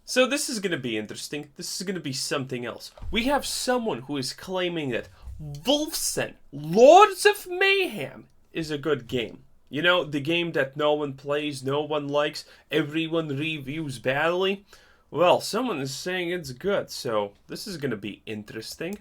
So this is going to be interesting. This is going to be something else. We have someone who is claiming that Wolfenstein Lords of Mayhem is a good game. You know, the game that no one plays, no one likes, everyone reviews badly. Well, someone is saying it's good, so this is going to be interesting.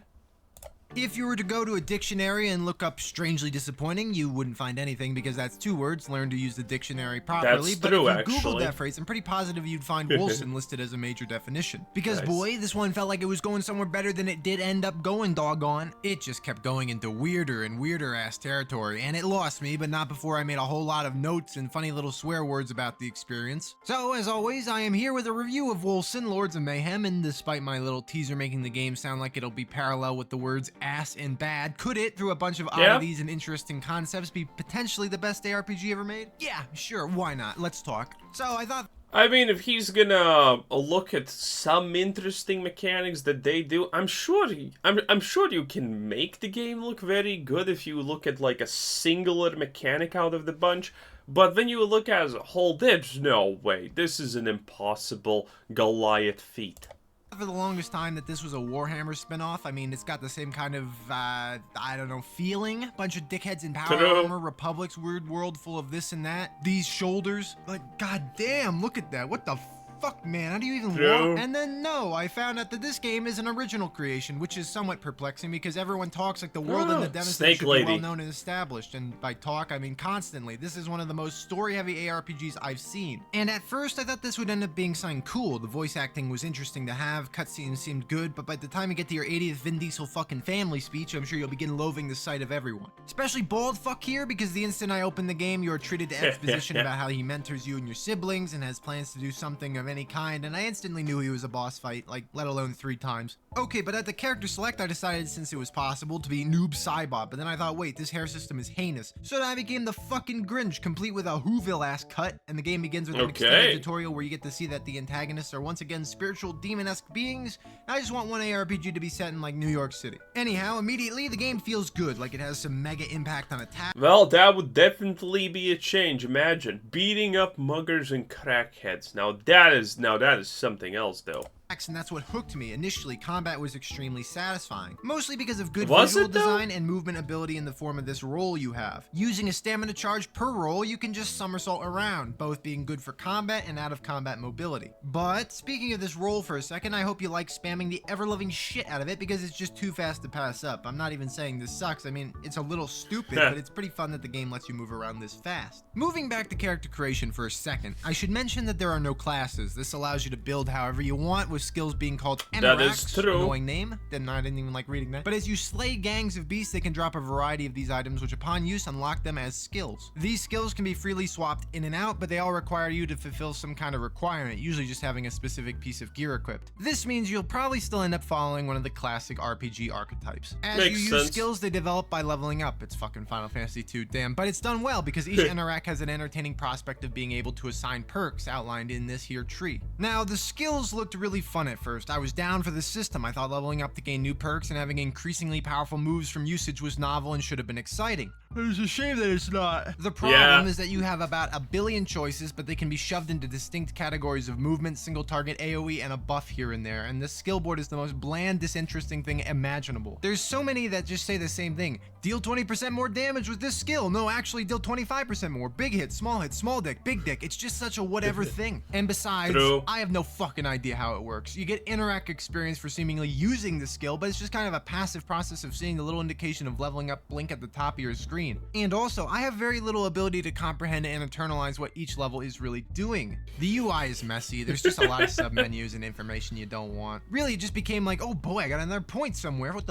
If you were to go to a dictionary and look up strangely disappointing, you wouldn't find anything because that's 2 words. Learn to use the dictionary properly. That's but true, if you actually. Googled that phrase, I'm pretty positive you'd find Wilson listed as a major definition. Because Nice. boy, this one felt like it was going somewhere better than it did end up going, doggone. It just kept going into weirder and weirder ass territory, and it lost me, but not before I made a whole lot of notes and funny little swear words about the experience. So, as always, I am here with a review of Wolfenstein Lords of Mayhem, and despite my little teaser making the game sound like it'll be parallel with the words ass and bad, could it, through a bunch of oddities and interesting concepts, be potentially the best ARPG ever made? Yeah, sure, why not? Let's talk. So I thought... I mean, if he's gonna look at some interesting mechanics that they do, I'm sure you can make the game look very good if you look at like a singular mechanic out of the bunch. But when you look as a whole, there's no way. This is an impossible Goliath feat. For the longest time that this was a Warhammer spinoff. I mean, it's got the same kind of, I don't know, feeling. Bunch of dickheads in power armor, republics, weird world full of this and that. These shoulders. Like, goddamn, look at that. What the fuck, man? How do you even walk? And then, no, I found out that this game is an original creation, which is somewhat perplexing because everyone talks like the world and the demonstration should be well known and established. And by talk, I mean constantly. This is one of the most story-heavy ARPGs I've seen. And at first, I thought this would end up being something cool. The voice acting was interesting to have, cutscenes seemed good, but by the time you get to your 80th Vin Diesel fucking family speech, I'm sure you'll begin loathing the sight of everyone. Especially bald fuck here, because the instant I open the game, you're treated to exposition about how he mentors you and your siblings and has plans to do something of any kind, and I instantly knew he was a boss fight, like, let alone 3 times. Okay, but at the character select, I decided since it was possible to be Noob Cybot, but then I thought, wait, this hair system is heinous. So then I became the fucking Grinch, complete with a Whoville-ass cut, and the game begins with an extended tutorial where you get to see that the antagonists are once again spiritual demon-esque beings. I just want one ARPG to be set in, like, New York City. Anyhow, immediately, the game feels good, like it has some mega impact on attack. Well, that would definitely be a change. Imagine beating up muggers and crackheads. Now that is something else, though. And that's what hooked me. Initially, combat was extremely satisfying, mostly because of good visual design and movement ability in the form of this roll you have. Using a stamina charge per roll, you can just somersault around, both being good for combat and out of combat mobility. But speaking of this roll for a second, I hope you like spamming the ever-loving shit out of it because it's just too fast to pass up. I'm not even saying this sucks. I mean, it's a little stupid, but it's pretty fun that the game lets you move around this fast. Moving back to character creation for a second, I should mention that there are no classes. This allows you to build however you want, with skills being called That is true. Annoying name. I didn't even like reading that. But as you slay gangs of beasts, they can drop a variety of these items, which upon use unlock them as skills. These skills can be freely swapped in and out, but they all require you to fulfill some kind of requirement, usually just having a specific piece of gear equipped. This means you'll probably still end up following one of the classic RPG archetypes. As you use skills, they develop by leveling up. It's fucking Final Fantasy II, damn. But it's done well because each interact has an entertaining prospect of being able to assign perks outlined in this here tree. Now, the skills looked really fun at first. I was down for the system. I thought leveling up to gain new perks and having increasingly powerful moves from usage was novel and should have been exciting. It's a shame that it's not. The problem is that you have about a billion choices, but they can be shoved into distinct categories of movement, single target, AoE, and a buff here and there, and the skill board is the most bland, disinteresting thing imaginable. There's so many that just say the same thing. Deal 20% more damage with this skill. No, actually deal 25% more. Big hit, small dick, big dick. It's just such a whatever thing. And besides, I have no fucking idea how it works. You get interact experience for seemingly using the skill, but it's just kind of a passive process of seeing the little indication of leveling up blink at the top of your screen. And also, I have very little ability to comprehend and internalize what each level is really doing. The UI is messy. There's just a lot of sub-menus and information you don't want. Really, it just became like, oh boy, I got another point somewhere. What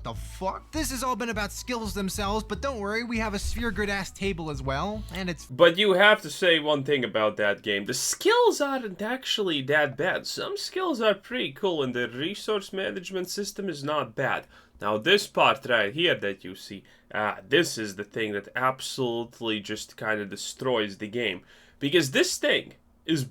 the fuck? This has all been about skills themselves, but don't worry, we have a sphere grid ass table as well, and it's... But you have to say one thing about that game. The skills aren't actually that bad. Some skills are pretty cool, and the resource management system is not bad. Now this part right here that you see, this is the thing that absolutely just kind of destroys the game. Because this thing is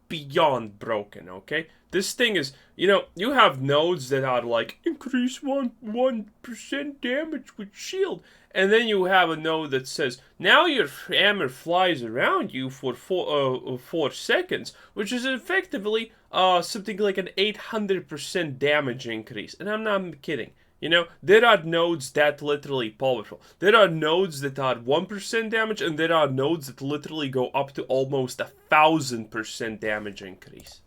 beyond broken, okay? This thing is, you know, you have nodes that are like, increase 1% damage with shield. And then you have a node that says, now your hammer flies around you for 4 seconds, which is effectively something like an 800% damage increase. And I'm not kidding. You know, there are nodes that literally powerful. There are nodes that are 1% damage, and there are nodes that literally go up to almost 1,000% damage increase.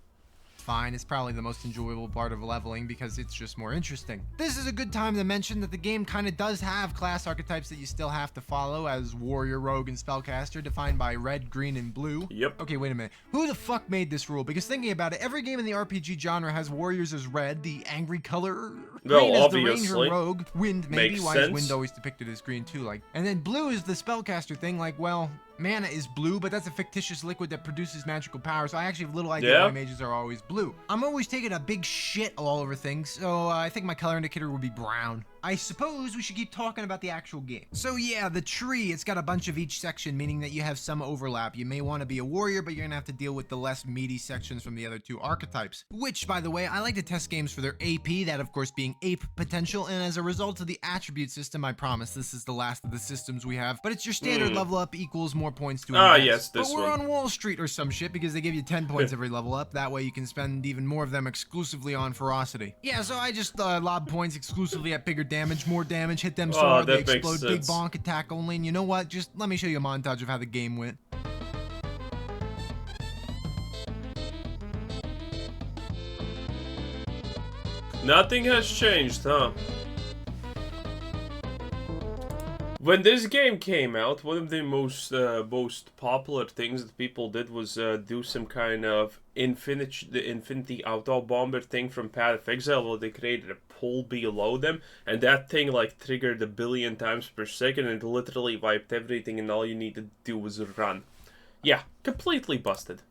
Fine, it's probably the most enjoyable part of leveling because it's just more interesting. This is a good time to mention that the game kind of does have class archetypes that you still have to follow as warrior, rogue, and spellcaster, defined by red, green, and blue. Yep. Okay, wait a minute. Who the fuck made this rule? Because thinking about it, every game in the RPG genre has warriors as red, the angry color, green as the ranger and rogue, wind maybe. Makes Why sense. is wind always depicted as green too? Like, and then blue is the spellcaster thing. Like, well, mana is blue, but that's a fictitious liquid that produces magical power, so I actually have little idea why mages are always blue. I'm always taking a big shit all over things, so I think my color indicator would be brown. I suppose we should keep talking about the actual game. So yeah, the tree, it's got a bunch of each section, meaning that you have some overlap. You may want to be a warrior, but you're gonna have to deal with the less meaty sections from the other two archetypes. Which, by the way, I like to test games for their AP, that of course being ape potential, and as a result of the attribute system, I promise this is the last of the systems we have, but it's your standard level up equals more points to invest. Yes, this But we're one. on Wall Street or some shit because they give you 10 points every level up. That way you can spend even more of them exclusively on ferocity. Yeah, so I just lob points exclusively at bigger damage, more damage, hit them so hard they that makes explode, big sense. bonk attack only. And you know what? Just let me show you a montage of how the game went. Nothing has changed, huh? When this game came out, one of the most popular things that people did was do some kind of infinity auto bomber thing from Path of Exile, where they created a pool below them, and that thing like triggered 1 billion times per second, and it literally wiped everything, and all you needed to do was run. Yeah, completely busted.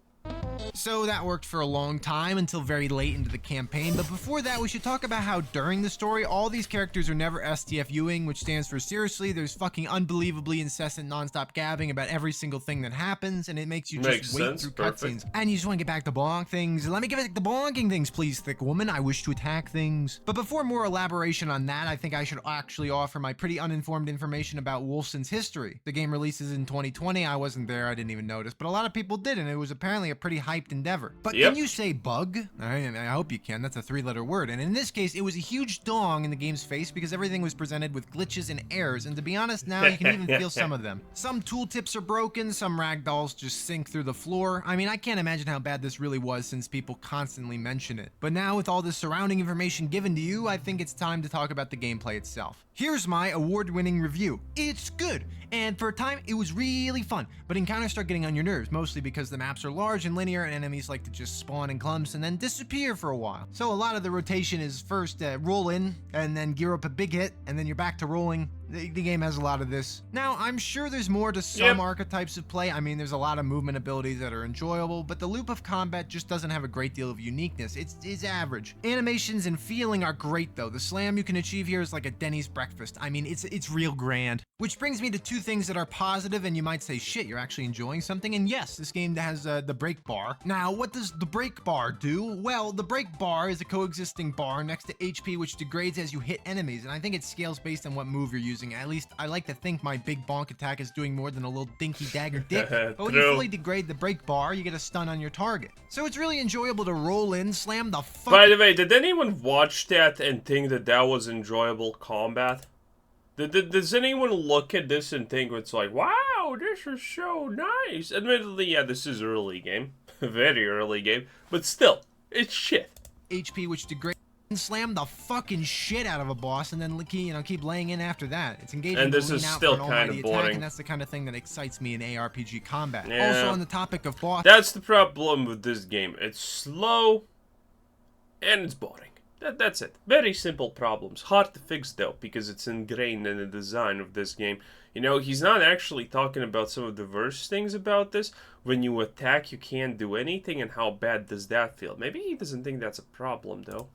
So that worked for a long time until very late into the campaign, but before that we should talk about how during the story all these characters are never STFUing, which stands for seriously there's fucking unbelievably incessant non-stop gabbing about every single thing that happens, and it makes you just wait through cutscenes. And you just want to get back to bonk things. Let me get back to bonking things, please, thick woman. I wish to attack things. But before more elaboration on that, I think I should actually offer my pretty uninformed information about Wolfson's history. The game releases in 2020. I wasn't there, I didn't even notice, but a lot of people did, and it was apparently a pretty hyped endeavor. But can you say bug? I hope you can. That's a 3-letter word. And in this case, it was a huge dong in the game's face because everything was presented with glitches and errors. And to be honest, now you can even feel some of them. Some tooltips are broken. Some ragdolls just sink through the floor. I mean, I can't imagine how bad this really was since people constantly mention it. But now with all this surrounding information given to you, I think it's time to talk about the gameplay itself. Here's my award-winning review. It's good, and for a time, it was really fun, but encounters start getting on your nerves, mostly because the maps are large and linear, and enemies like to just spawn in clumps and then disappear for a while. So a lot of the rotation is first roll in, and then gear up a big hit, and then you're back to rolling. The game has a lot of this. Now, I'm sure there's more to some archetypes of play. I mean, there's a lot of movement abilities that are enjoyable, but the loop of combat just doesn't have a great deal of uniqueness. It's average. Animations and feeling are great, though. The slam you can achieve here is like a Denny's breakfast. I mean, it's real grand. Which brings me to two things that are positive, and you might say, shit, you're actually enjoying something. And yes, this game has the break bar. Now, what does the break bar do? Well, the break bar is a coexisting bar next to HP, which degrades as you hit enemies, and I think it scales based on what move you're using. At least I like to think my big bonk attack is doing more than a little dinky dagger dick. But when you fully degrade the break bar, you get a stun on your target. So it's really enjoyable to roll in, slam the fuck. By the way, did anyone watch that and think that that was enjoyable combat? Does anyone look at this and think it's like, wow, this is so nice? Admittedly, yeah, this is early game. Very early game. But still, it's shit. HP, which degrades and slam the fucking shit out of a boss, and then keep laying in after that. It's engaging. And this is still kind of boring. Attack, and that's the kind of thing that excites me in ARPG combat. Yeah. Also, on the topic of boss, that's the problem with this game. It's slow, and it's boring. That's it. Very simple problems. Hard to fix though, because it's ingrained in the design of this game. You know, he's not actually talking about some of the worst things about this. When you attack, you can't do anything, and how bad does that feel? Maybe he doesn't think that's a problem though.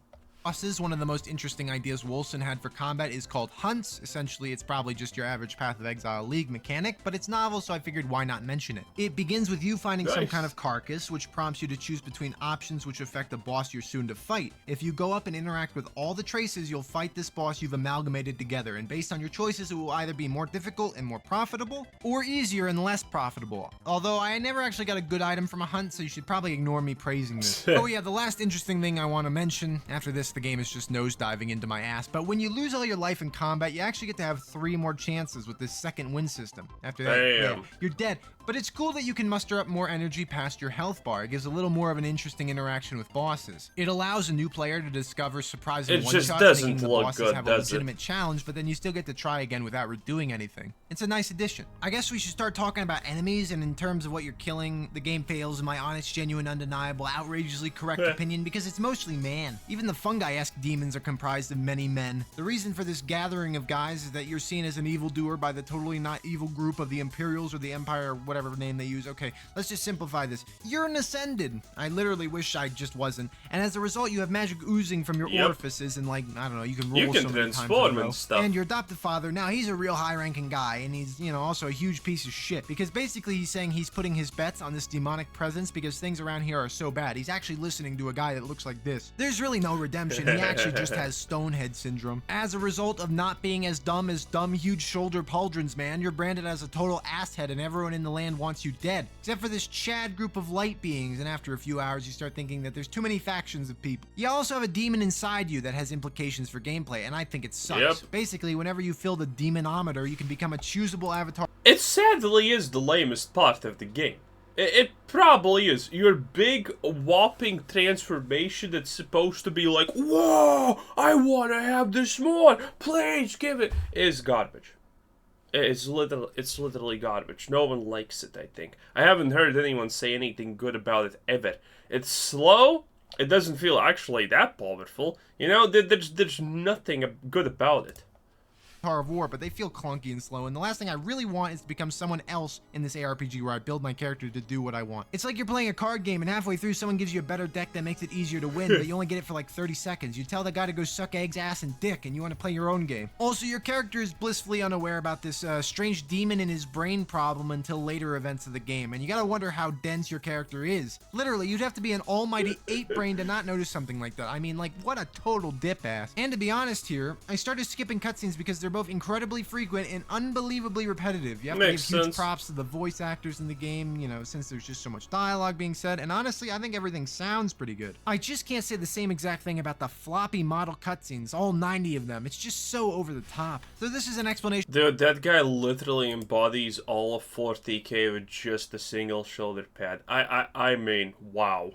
bosses. One of the most interesting ideas Wolfson had for combat is called hunts. Essentially, it's probably just your average Path of Exile League mechanic, but it's novel, so I figured why not mention it. It begins with you finding some kind of carcass, which prompts you to choose between options which affect the boss you're soon to fight. If you go up and interact with all the traces, you'll fight this boss you've amalgamated together, and based on your choices, it will either be more difficult and more profitable, or easier and less profitable. Although I never actually got a good item from a hunt, so you should probably ignore me praising this. Oh yeah, the last interesting thing I want to mention, after this the game is just nosediving into my ass, but when you lose all your life in combat, you actually get to have 3 more chances with this second win system. After that, yeah, you're dead. But it's cool that you can muster up more energy past your health bar. It gives a little more of an interesting interaction with bosses. It allows a new player to discover surprising one-shots, making the bosses have a legitimate challenge, but then you still get to try again without redoing anything. It's a nice addition. I guess we should start talking about enemies, and in terms of what you're killing, the game fails in my honest, genuine, undeniable, outrageously correct opinion, because it's mostly man. Even the fungi-esque demons are comprised of many men. The reason for this gathering of guys is that you're seen as an evildoer by the totally not evil group of the Imperials or the Empire, or whatever name they use. Okay, let's just simplify this. You're an Ascended. I literally wish I just wasn't. And as a result, you have magic oozing from your orifices, and like, I don't know, you can roll so many times in a row. And stuff. And your adopted father, now he's a real high-ranking guy, and he's, you know, also a huge piece of shit, because basically he's saying he's putting his bets on this demonic presence because things around here are so bad. He's actually listening to a guy that looks like this. There's really no redemption. He actually just has stonehead syndrome. As a result of not being as dumb huge shoulder pauldrons, man, you're branded as a total asshead, and everyone in the land wants you dead, except for this Chad group of light beings, and after a few hours you start thinking that there's too many factions of people. You also have a demon inside you that has implications for gameplay, and I think it sucks. Basically, whenever you fill the demonometer, you can become a choosable avatar. It sadly is the lamest part of the game. It probably is. Your big whopping transformation that's supposed to be like, whoa, I want to have this more, please give it, is garbage. It's literally garbage. No one likes it, I think. I haven't heard anyone say anything good about it ever. It's slow. It doesn't feel actually that powerful. You know, there's nothing good about it. Of war, but they feel clunky and slow, and the last thing I really want is to become someone else in this ARPG where I build my character to do what I want. It's like you're playing a card game and halfway through someone gives you a better deck that makes it easier to win, but you only get it for like 30 seconds. You tell the guy to go suck eggs, ass, and dick, and you want to play your own game. Also, your character is blissfully unaware about this strange demon in his brain problem until later events of the game, and you gotta wonder how dense your character is. Literally, you'd have to be an almighty 8-brain to not notice something like that. I mean, like, what a total dip ass. And to be honest here, I started skipping cutscenes because they're both incredibly frequent and unbelievably repetitive. You have to give huge props to the voice actors in the game, you know, since there's just so much dialogue being said, and honestly, I think everything sounds pretty good. I just can't say the same exact thing about the floppy model cutscenes, all 90 of them. It's just so over the top. So this is an explanation. Dude, that guy literally embodies all of 40k with just a single shoulder pad. I mean, wow.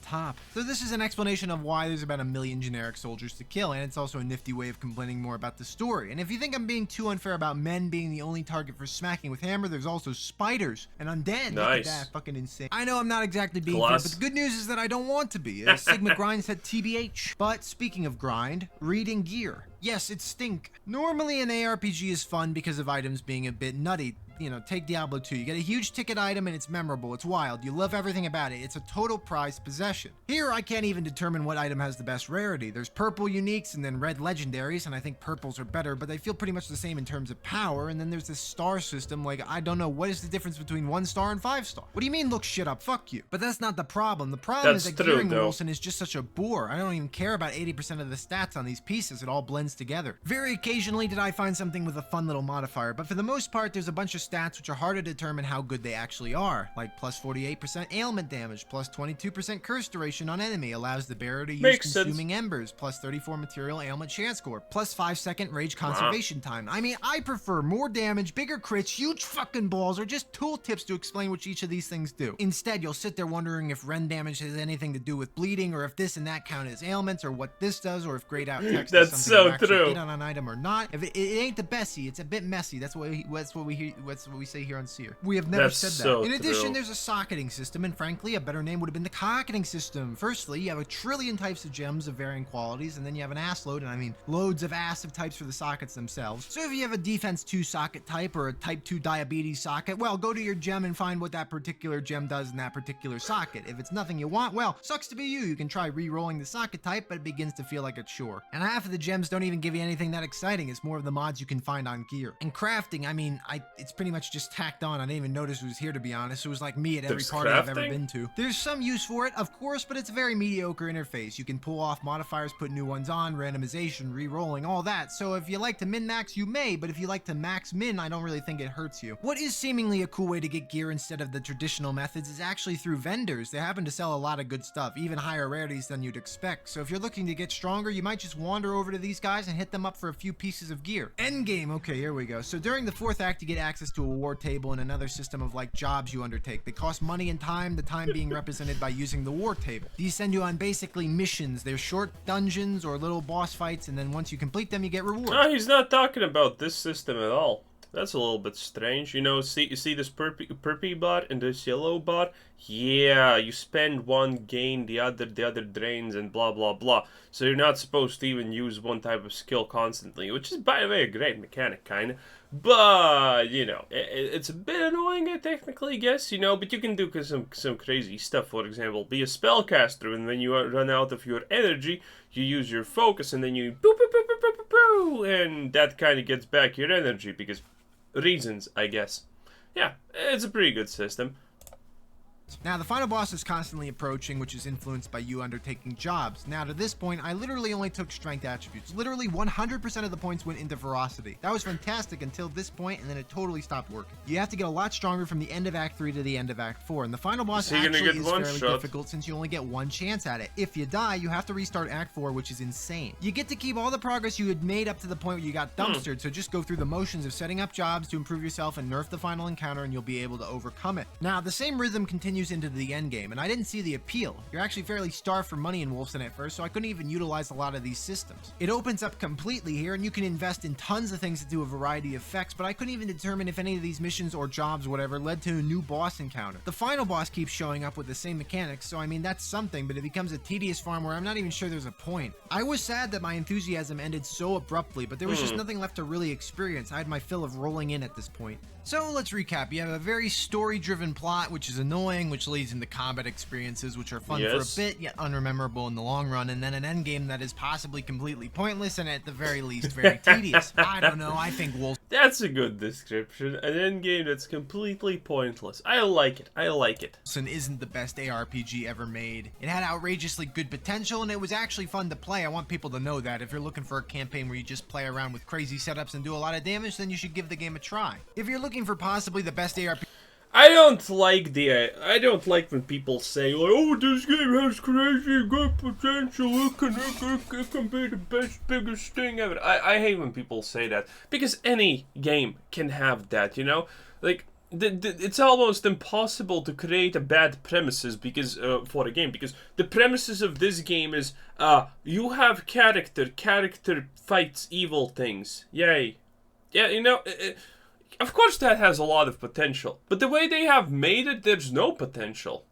Top. So this is an explanation of why there's about 1 million generic soldiers to kill, and it's also a nifty way of complaining more about the story. And if you think I'm being too unfair about men being the only target for smacking with hammer, there's also spiders and undead. Nice. Look at that, fucking insane. I know I'm not exactly being fair, but the good news is that I don't want to be. Sigma Grind said TBH. But speaking of grind, reading gear. Yes, it's stink. Normally an ARPG is fun because of items being a bit nutty. You know, take Diablo 2. You get a huge ticket item and it's memorable. It's wild. You love everything about it. It's a total prized possession. Here, I can't even determine what item has the best rarity. There's purple uniques and then red legendaries, and I think purples are better, but they feel pretty much the same in terms of power. And then there's this star system. Like, I don't know, what is the difference between 1 star and 5 star? What do you mean look shit up? Fuck you. But that's not the problem. The problem is that gearing Wilson is just such a bore. I don't even care about 80% of the stats on these pieces. It all blends together. Very occasionally did I find something with a fun little modifier, but for the most part, there's a bunch of stats which are hard to determine how good they actually are, like plus 48% ailment damage, plus 22% curse duration on enemy, allows the bearer to use consuming embers, plus 34 material ailment chance score, plus 5-second rage conservation time. I mean, I prefer more damage, bigger crits, huge fucking balls, or just tooltips to explain what each of these things do. Instead, you'll sit there wondering if Ren damage has anything to do with bleeding, or if this and that count as ailments, or what this does, or if grayed out text does something to actually get on an item or not. If it ain't the Bessie, it's a bit messy. That's what we That's what we say here on Seer. We have never That's said that. so In addition, true. there's a socketing system, and frankly, a better name would have been the cocketing system. Firstly, you have a trillion types of gems of varying qualities, and then you have an ass load, and I mean loads of ass of types for the sockets themselves. So if you have a defense 2 socket type or a type 2 diabetes socket, well, go to your gem and find what that particular gem does in that particular socket. If it's nothing you want, well, sucks to be you. You can try re-rolling the socket type, but it begins to feel like a chore. And half of the gems don't even give you anything that exciting. It's more of the mods you can find on gear. And crafting, I mean, it's pretty much just tacked on. I didn't even notice it was here, to be honest. It was like me at every There's party I've ever crafting? been to. There's some use for it, of course, but it's a very mediocre interface. You can pull off modifiers, put new ones on, randomization, re-rolling, all that. So if you like to min-max, you may, but if you like to max-min, I don't really think it hurts you. What is seemingly a cool way to get gear instead of the traditional methods is actually through vendors. They happen to sell a lot of good stuff, even higher rarities than you'd expect. So if you're looking to get stronger, you might just wander over to these guys and hit them up for a few pieces of gear. Endgame, okay, here we go. So during the 4th act, you get access to a war table and another system of like jobs you undertake. They cost money and time, the time being represented by using the war table. These send you on basically missions. They're short dungeons or little boss fights, and then once you complete them, you get rewards. Oh, he's not talking about this system at all. That's a little bit strange. You see this purpy bot and this yellow bot? Yeah, you spend one, gain the other drains, and blah, blah, blah. So you're not supposed to even use one type of skill constantly, which is, by the way, a great mechanic, kind of. But, it's a bit annoying, I technically guess, but you can do some crazy stuff. For example, be a spellcaster, and when you run out of your energy, you use your focus, and then you boop, boop, boop, boop, boop, boop, boop, and that kind of gets back your energy, because reasons, I guess. Yeah, it's a pretty good system. Now, the final boss is constantly approaching, which is influenced by you undertaking jobs. Now, to this point, I literally only took strength attributes. Literally 100% of the points went into ferocity. That was fantastic until this point, and then it totally stopped working. You have to get a lot stronger from the end of Act 3 to the end of Act 4, and the final boss actually is fairly difficult since you only get one chance at it. If you die, you have to restart Act 4, which is insane. You get to keep all the progress you had made up to the point where you got dumpstered, so just go through the motions of setting up jobs to improve yourself and nerf the final encounter, and you'll be able to overcome it. Now, the same rhythm continues into the endgame, and I didn't see the appeal. You're actually fairly starved for money in Wolfson at first, so I couldn't even utilize a lot of these systems. It opens up completely here, and you can invest in tons of things that do a variety of effects, but I couldn't even determine if any of these missions or jobs, whatever, led to a new boss encounter. The final boss keeps showing up with the same mechanics, so I mean, that's something, but it becomes a tedious farm where I'm not even sure there's a point. I was sad that my enthusiasm ended so abruptly, but there was just nothing left to really experience. I had my fill of rolling in at this point. So let's recap. You have a very story-driven plot, which is annoying, which leads into combat experiences, which are fun for a bit, yet unrememberable in the long run, and then an endgame that is possibly completely pointless and at the very least very tedious. I don't know, I think Wolf... That's a good description. An endgame that's completely pointless. I like it. I like it. Wolfson isn't the best ARPG ever made. It had outrageously good potential, and it was actually fun to play. I want people to know that. If you're looking for a campaign where you just play around with crazy setups and do a lot of damage, then you should give the game a try. If you're looking for possibly the best ARPG... I don't like when people say, like, oh, this game has crazy good potential, it can be the best, biggest thing ever. I hate when people say that, because any game can have that, Like, it's almost impossible to create a bad premises because for a game, because the premises of this game is, you have character fights evil things. Yay. Yeah, of course that has a lot of potential, but the way they have made it, there's no potential.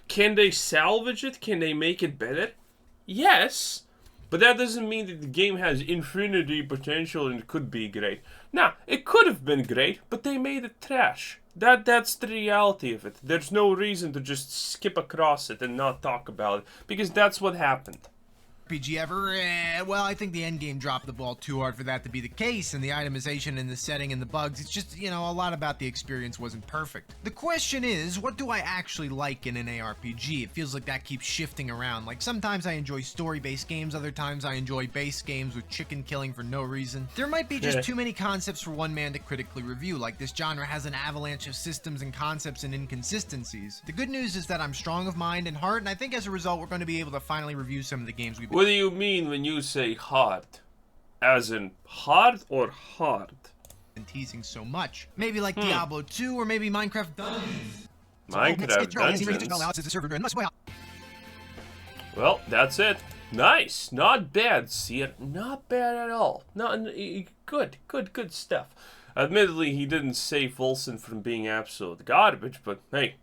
Can they salvage it? Can they make it better? Yes, but that doesn't mean that the game has infinity potential and it could be great. Now, it could have been great, but they made it trash. That's the reality of it. There's no reason to just skip across it and not talk about it, because that's what happened. RPG ever? Well, I think the endgame dropped the ball too hard for that to be the case, and the itemization and the setting and the bugs, it's just, a lot about the experience wasn't perfect. The question is, what do I actually like in an ARPG? It feels like that keeps shifting around. Like, sometimes I enjoy story-based games, other times I enjoy base games with chicken killing for no reason. There might be just too many concepts for one man to critically review, like this genre has an avalanche of systems and concepts and inconsistencies. The good news is that I'm strong of mind and heart, and I think as a result we're going to be able to finally review some of the games we've been... What do you mean when you say hard? As in hard or hard? And teasing so much. Maybe like Diablo 2 or maybe Minecraft Dungeons. Minecraft Dungeons? Well, that's it. Nice. Not bad, Seer. Not bad at all. Good stuff. Admittedly, he didn't save Wolfson from being absolute garbage, but hey,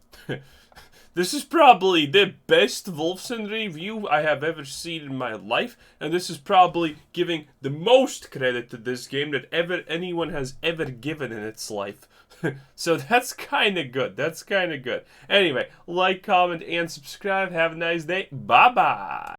this is probably the best Wolfson review I have ever seen in my life, and this is probably giving the most credit to this game that anyone has ever given in its life. So that's kind of good. That's kind of good. Anyway, like, comment, and subscribe. Have a nice day. Bye-bye.